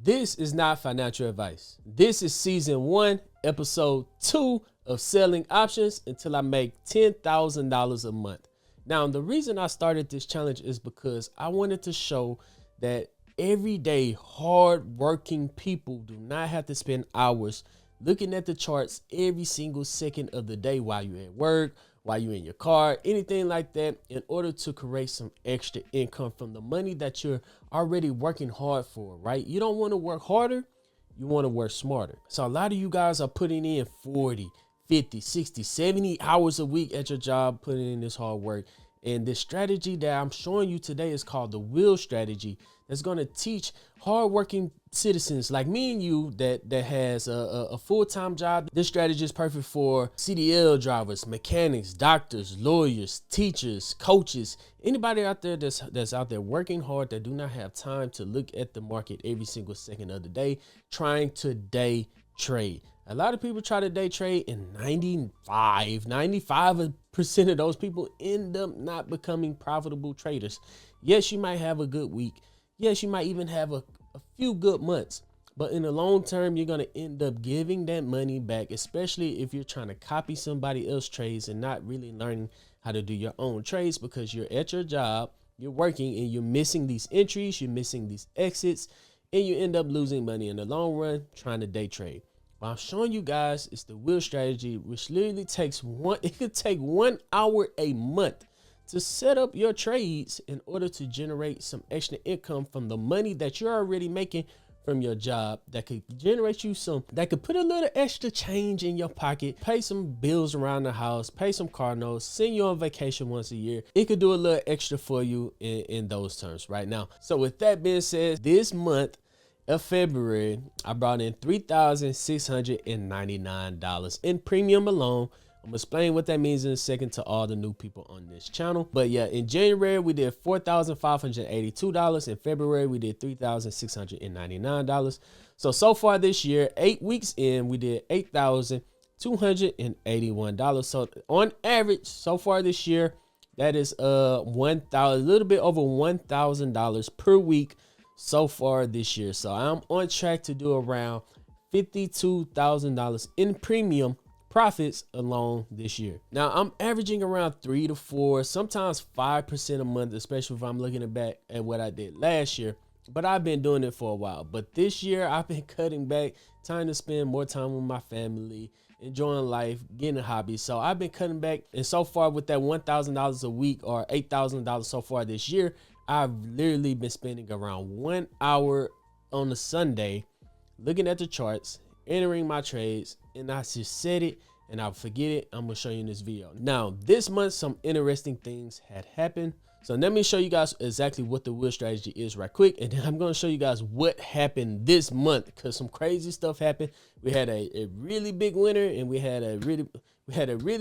This is not financial advice. This is season 1, episode 2 of selling options until I make $10,000 a month. Now, the reason I started this challenge is because I wanted to show that everyday hard-working people do not have to spend hours looking at the charts every single second of the day while you're at work, while you're in your car, anything like that, in order to create some extra income from the money that you're already working hard for, right? You don't want to work harder, you want to work smarter. So a lot of you guys are putting in 40, 50, 60, 70 hours a week at your job, putting in this hard work. And this strategy that I'm showing you today is called the wheel strategy. That's going to teach hardworking citizens like me and you that has a full-time job. This strategy is perfect for CDL drivers, mechanics, doctors, lawyers, teachers, coaches, anybody out there that's out there working hard that do not have time to look at the market every single second of the day, trying to day trade. A lot of people try to day trade, and 95% of those people end up not becoming profitable traders. Yes, you might have a good week. Yes, you might even have a few good months, but in the long term, you're going to end up giving that money back, especially if you're trying to copy somebody else's trades and not really learning how to do your own trades, because you're at your job, you're working, and you're missing these entries, you're missing these exits, and you end up losing money in the long run trying to day trade. What I'm showing you guys is the wheel strategy, which literally takes it could take 1 hour a month to set up your trades in order to generate some extra income from the money that you're already making from your job, that could generate you that could put a little extra change in your pocket, pay some bills around the house, pay some car notes, send you on vacation once a year. It could do a little extra for you in those terms right now. So with that being said, this month of February, I brought in $3,699 in premium alone. I'm gonna explain what that means in a second to all the new people on this channel. But yeah, in January, we did $4,582. In February, we did $3,699. So far this year, 8 weeks in, we did $8,281. So on average, so far this year, that is a little bit over $1,000 per week so far this year. So I'm on track to do around $52,000 in premium profits alone this year. Now I'm averaging around 3 to 4, sometimes 5% a month, especially if I'm looking back at what I did last year. But I've been doing it for a while. But this year I've been cutting back, trying to spend more time with my family, enjoying life, getting a hobby. So I've been cutting back, and so far with that $1,000 a week or $8,000 so far this year, I've literally been spending around 1 hour on a Sunday looking at the charts, entering my trades, and I just said it and I'll forget it. I'm gonna show you in this video. Now, this month, some interesting things had happened. So let me show you guys exactly what the wheel strategy is right quick, and then I'm gonna show you guys what happened this month, because some crazy stuff happened. We had a really big winner, and we had a really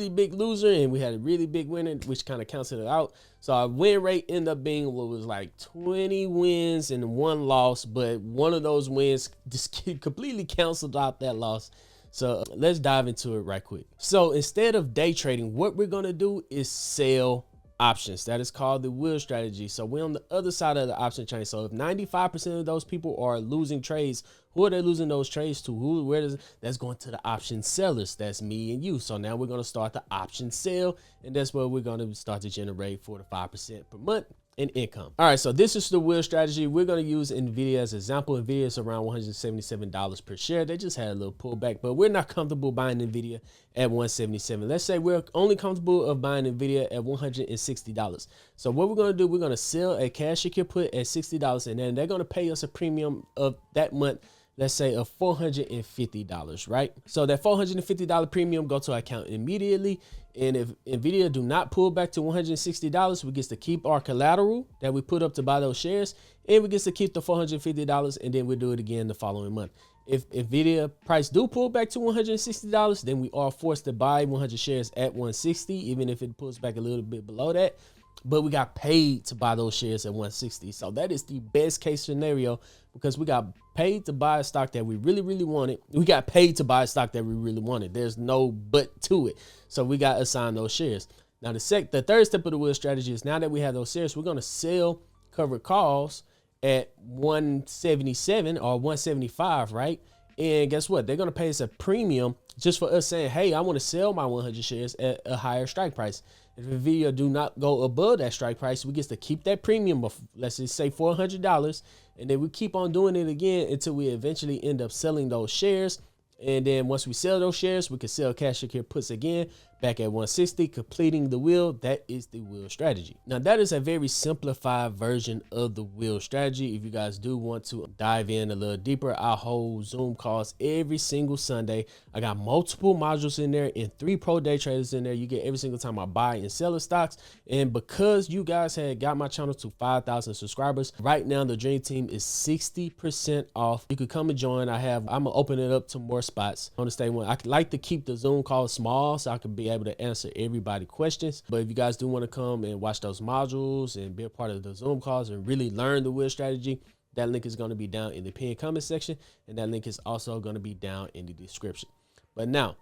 big loser, and we had a really big winner, which kind of canceled it out. So our win rate ended up being what was like 20 wins and 1 loss, but one of those wins just completely canceled out that loss. So let's dive into it right quick. So instead of day trading, what we're gonna do is sell options. That is called the wheel strategy. So we're on the other side of the option chain. So if 95% of those people are losing trades, who are they losing those trades to? That's going to the option sellers. That's me and you. So now we're going to start the option sale, and that's where we're going to start to generate 4 to 5% per month in income. All right, so this is the wheel strategy. We're going to use Nvidia as an example. Nvidia is around $177 per share. They just had a little pullback, but we're not comfortable buying Nvidia at $177. Let's say we're only comfortable of buying Nvidia at $160. So what we're going to do, we're going to sell a cash you can put at $60, and then they're going to pay us a premium of that month, let's say of $450, right? So that $450 premium go to our account immediately. And if Nvidia do not pull back to $160, we get to keep our collateral that we put up to buy those shares, and we get to keep the $450, and then we'll do it again the following month. If Nvidia price do pull back to $160, then we are forced to buy 100 shares at $160, even if it pulls back a little bit below that. But we got paid to buy those shares at $160. So that is the best case scenario, because we got paid to buy a stock that we really, really wanted. We got paid to buy a stock that we really wanted. There's no but to it. So we got assigned those shares. Now the third step of the wheel strategy is, now that we have those shares, we're going to sell covered calls at 177 or 175, right? And guess what? They're going to pay us a premium just for us saying, hey, I want to sell my 100 shares at a higher strike price. If Nvidia do not go above that strike price, we get to keep that premium of, let's just say, $400. And then we keep on doing it again until we eventually end up selling those shares. And then once we sell those shares, we can sell cash secure puts again back at 160, completing the wheel. That is the wheel strategy. Now, that is a very simplified version of the wheel strategy. If you guys do want to dive in a little deeper, I hold Zoom calls every single Sunday. I got multiple modules in there and 3 pro day traders in there. You get every single time I buy and sell the stocks. And because you guys had got my channel to 5,000 subscribers, right now the Dream Team is 60% off. You could come and join. I'm gonna open it up to more spots on the stage one. I like to keep the Zoom call small so I can be able to answer everybody questions. But if you guys do want to come and watch those modules and be a part of the Zoom calls and really learn the wheel strategy, that link is going to be down in the pinned comment section, and that link is also going to be down in the description. But now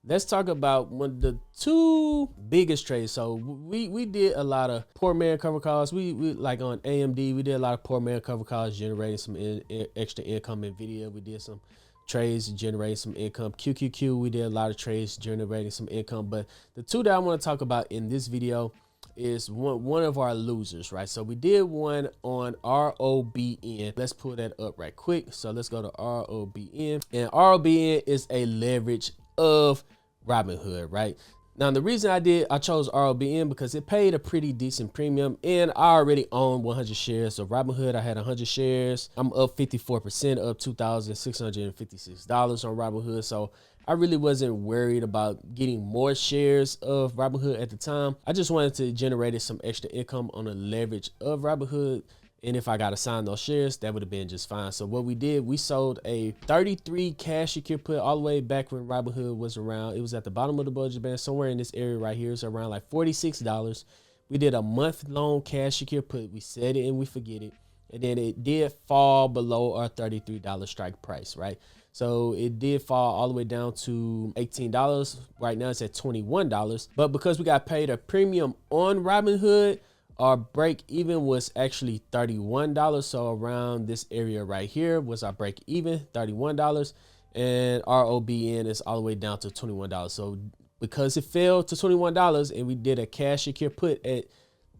let's talk about one of the 2 biggest trades. So we did a lot of poor man cover calls. We like on AMD, we did a lot of poor man cover calls, generating some extra income. Nvidia, we did some trades generating some income. QQQ, we did a lot of trades generating some income. But the 2 that I want to talk about in this video is one of our losers, right? So we did one on ROBN. Let's pull that up right quick. So let's go to ROBN, and ROBN is a leverage of Robinhood, right? Now, the reason I chose ROBN because it paid a pretty decent premium, and I already own 100 shares. So Robinhood, I had 100 shares. I'm up 54%, up $2,656 on Robinhood. So I really wasn't worried about getting more shares of Robinhood at the time. I just wanted to generate some extra income on the leverage of Robinhood. And if I got assigned those shares, that would have been just fine. So what we did, we sold a 33 cash secure put all the way back when Robinhood was around. It was at the bottom of the Bollinger Band, somewhere in this area right here. It's around like $46. We did a month-long cash secure put. We set it and we forget it. And then it did fall below our $33 strike price, right? So it did fall all the way down to $18. Right now it's at $21. But because we got paid a premium on Robinhood, our break even was actually $31. So around this area right here was our break even, $31. And ROBN is all the way down to $21. So because it fell to $21 and we did a cash secure put at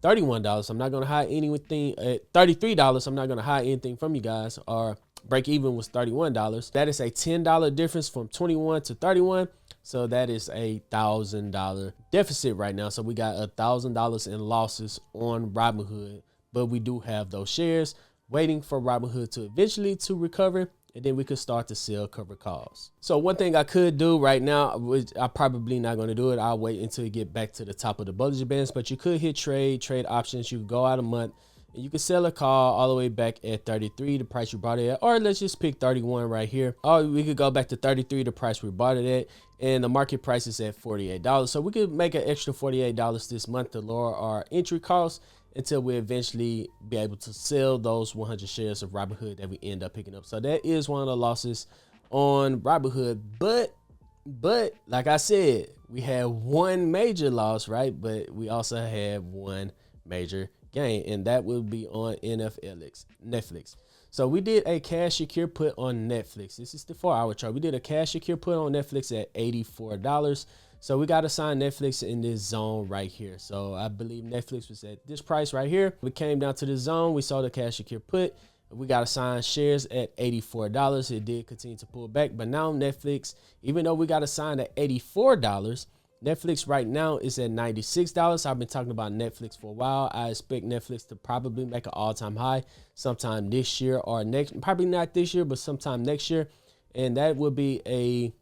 $31, I'm not going to hide anything. At $33, I'm not going to hide anything from you guys. Our break even was $31. That is a $10 difference from 21 to 31. So that is a $1,000 deficit right now. So we got $1,000 in losses on Robinhood, but we do have those shares waiting for Robinhood to eventually to recover, and then we could start to sell cover calls. So one thing I could do right now, which I'm probably not going to do it, I'll wait until you get back to the top of the Bollinger Bands, but you could hit trade options. You could go out a month and you can sell a call all the way back at 33, the price you bought it at, or let's just pick 31 right here. Or we could go back to 33, the price we bought it at, and the market price is at $48. So we could make an extra $48 this month to lower our entry costs until we eventually be able to sell those 100 shares of Robinhood that we end up picking up. So that is one of the losses on Robinhood. But like I said, we had one major loss, right? But we also had one major gain, and that will be on Netflix. So we did a cash secure put on Netflix. This is the 4-hour chart. We did a cash secure put on Netflix at $84. So we got assigned Netflix in this zone right here. So I believe Netflix was at this price right here. We came down to the zone. We saw the cash secure put. We got assigned shares at $84. It did continue to pull back, but now Netflix, even though we got assigned at $84, Netflix right now is at $96. I've been talking about Netflix for a while. I expect Netflix to probably make an all-time high sometime this year or next, probably not this year, but sometime next year. And that would be a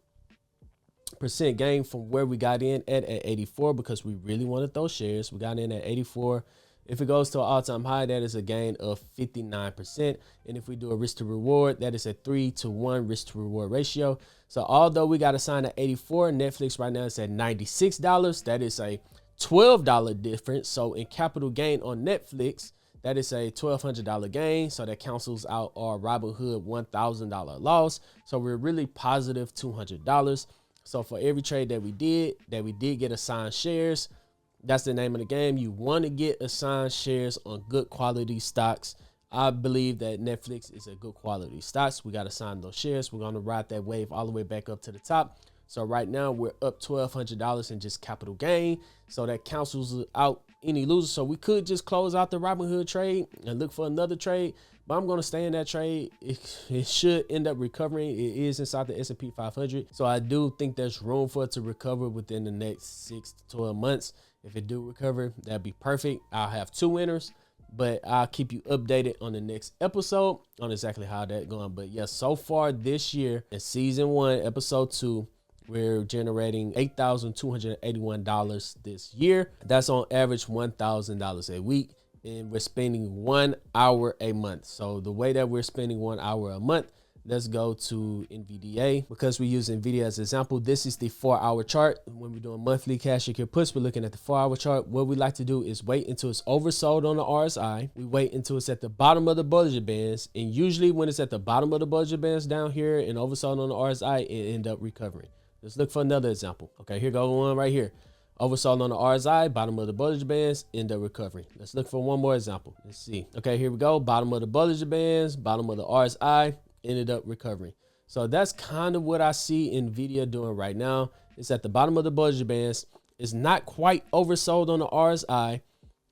% gain from where we got in at 84 because we really wanted those shares. We got in at 84. If it goes to an all-time high, that is a gain of 59%. And if we do a risk to reward, that is a 3-to-1 risk to reward ratio. So although we got assigned at 84, Netflix right now is at $96. That is a $12 difference. So in capital gain on Netflix, that is a $1,200 gain. So that cancels out our Robinhood $1,000 loss. So we're really positive $200. So for every trade that we did get assigned shares. That's the name of the game. You want to get assigned shares on good quality stocks. I believe that Netflix is a good quality stocks. We got to sign those shares. We're going to ride that wave all the way back up to the top. So right now we're up $1,200 in just capital gain. So that cancels out any losers. So we could just close out the Robinhood trade and look for another trade. But I'm going to stay in that trade. It should end up recovering. It is inside the S&P 500. So I do think there's room for it to recover within the next 6 to 12 months. If it do recover, that'd be perfect. I'll have 2 winners, but I'll keep you updated on the next episode on exactly how that's going. But yeah, so far this year in season 1, episode 2, we're generating $8,281 this year. That's on average $1,000 a week. And we're spending 1 hour a month. So the way that we're spending 1 hour a month, let's go to NVDA. Because we use Nvidia as an example, this is the 4-hour chart. When we're doing monthly cash and puts, we're looking at the 4-hour chart. What we like to do is wait until it's oversold on the RSI. We wait until it's at the bottom of the Bollinger Bands. And usually when it's at the bottom of the Bollinger Bands down here and oversold on the RSI, it end up recovering. Let's look for another example. Okay, here go one right here. Oversold on the RSI, bottom of the Bollinger Bands, end up recovering. Let's look for one more example. Let's see. Okay, here we go. Bottom of the Bollinger Bands, bottom of the RSI, ended up recovering. So that's kind of what I see Nvidia doing right now. It's at the bottom of the Bollinger Bands. It's not quite oversold on the RSI.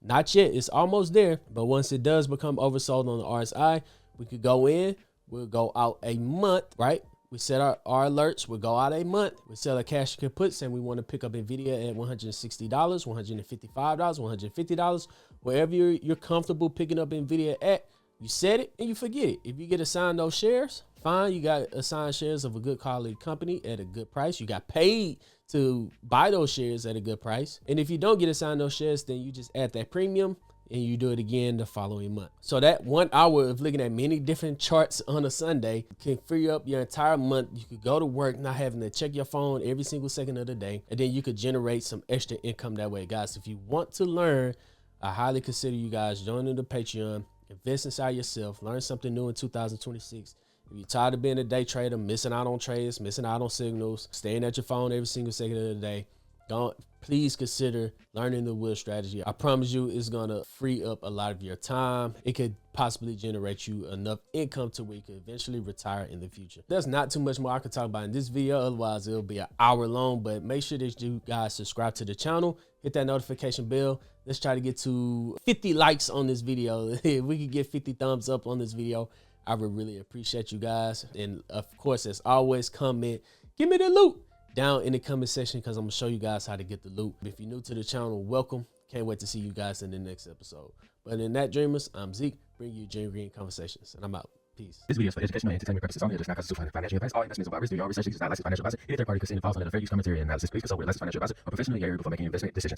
Not yet. It's almost there. But once it does become oversold on the RSI, we could go in. We'll go out a month, right? We set our alerts. We'll go out a month. We sell a cash and puts, and we want to pick up Nvidia at $160, $155, $150, wherever you're comfortable picking up Nvidia at. You set it and you forget it. If you get assigned those shares, fine. You got assigned shares of a good quality company at a good price. You got paid to buy those shares at a good price. And if you don't get assigned those shares, then you just add that premium and you do it again the following month. So that 1 hour of looking at many different charts on a Sunday can free up your entire month. You could go to work not having to check your phone every single second of the day, and then you could generate some extra income that way. Guys, if you want to learn, I highly consider you guys joining the Patreon, invest inside yourself, learn something new in 2026. If you're tired of being a day trader, missing out on trades, missing out on signals, staying at your phone every single second of the day, please consider learning the wheel strategy. I promise you it's gonna free up a lot of your time. It could possibly generate you enough income to where you could eventually retire in the future. There's not too much more I could talk about in this video, otherwise it'll be an hour long. But make sure that you guys subscribe to the channel, hit that notification bell. Let's try to get to 50 likes on this video. If we could get 50 thumbs up on this video, I would really appreciate you guys. And of course, as always, comment, give me the loot down in the comment section, because I'm gonna show you guys how to get the loot. If you're new to the channel, welcome. Can't wait to see you guys in the next episode. But in that, dreamers, I'm Zeke, bringing you Dream Green Conversations, and I'm out. Peace. This video is for educational and entertainment purposes only. It does not constitute financial advice. All investments are risk. Do your research. This is not licensed financial advisor. Any third party considered false under the fair use commentary and analysis. Please consult with a licensed financial advisor or professional in your area before making investment decisions.